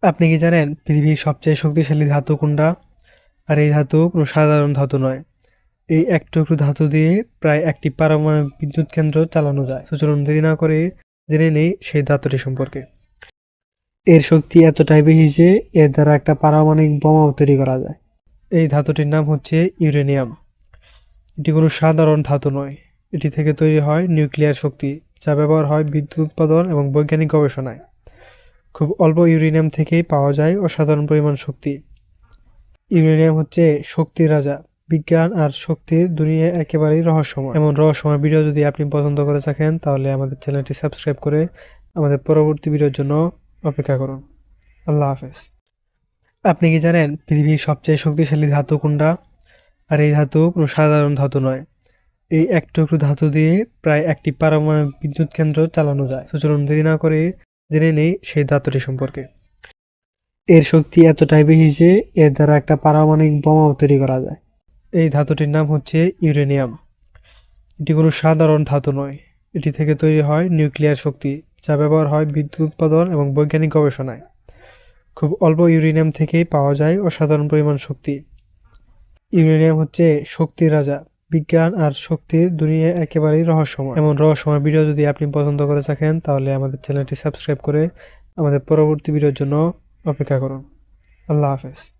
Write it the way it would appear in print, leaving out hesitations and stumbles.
আপনি কি জানেন পৃথিবীর সবচেয়ে শক্তিশালী ধাতু কোনটা? আর এই ধাতু কোনো সাধারণ ধাতু নয়। এই এক টুকরো ধাতু দিয়ে প্রায় একটি পারমাণবিক বিদ্যুৎ কেন্দ্র চালানো যায়। তো চলুন দেরি না করে জেনে নেই সেই ধাতুটি সম্পর্কে। এর শক্তি এতটাই বেশি যে এর দ্বারা একটা পারমাণবিক বোমাও তৈরি করা যায়। এই ধাতুটির নাম হচ্ছে ইউরেনিয়াম। এটি কোনো সাধারণ ধাতু নয়। এটি থেকে তৈরি হয় নিউক্লিয়ার শক্তি, যা ব্যবহার হয় বিদ্যুৎ উৎপাদন এবং বৈজ্ঞানিক গবেষণায়। খুব অল্প ইউরেনিয়াম থেকেই পাওয়া যায় অসাধারণ পরিমাণ শক্তি। ইউরেনিয়াম হচ্ছে শক্তির রাজা। বিজ্ঞান আর শক্তির দুনিয়ায় একেবারেই রহস্যময়। এমন রহস্যময় ভিডিও যদি আপনি পছন্দ করে থাকেন, তাহলে আমাদের চ্যানেলটি সাবস্ক্রাইব করে আমাদের পরবর্তী ভিডিওর জন্য অপেক্ষা করুন। আল্লাহ হাফেজ। আপনি কি জানেন পৃথিবীর সবচেয়ে শক্তিশালী ধাতু কোনটা? আর এই ধাতু কোনো সাধারণ ধাতু নয়। এই এক টুকরো ধাতু দিয়ে প্রায় একটি পারমাণবিক বিদ্যুৎ কেন্দ্র চালানো যায়। তো চলুন দেরি না করে জেনে নেই সেই ধাতুটি সম্পর্কে। এর শক্তি এতটাই বেশি যে এর দ্বারা একটা পারমাণবিক বোমাও তৈরি করা যায়। এই ধাতুটির নাম হচ্ছে ইউরেনিয়াম। এটি কোনো সাধারণ ধাতু নয়। এটি থেকে তৈরি হয় নিউক্লিয়ার শক্তি, যা ব্যবহার হয় বিদ্যুৎ উৎপাদন এবং বৈজ্ঞানিক গবেষণায়। খুব অল্প ইউরেনিয়াম থেকেই পাওয়া যায় অসাধারণ পরিমাণ শক্তি। ইউরেনিয়াম হচ্ছে শক্তির রাজা। বিজ্ঞান আর শক্তির দুনিয়ায় একেবারেই রহস্যময়। এমন রহস্যময় ভিডিও যদি আপনি পছন্দ করে থাকেন, তাহলে আমাদের চ্যানেলটি সাবস্ক্রাইব করে আমাদের পরবর্তী ভিডিওর জন্য অপেক্ষা করুন। আল্লাহ হাফেজ।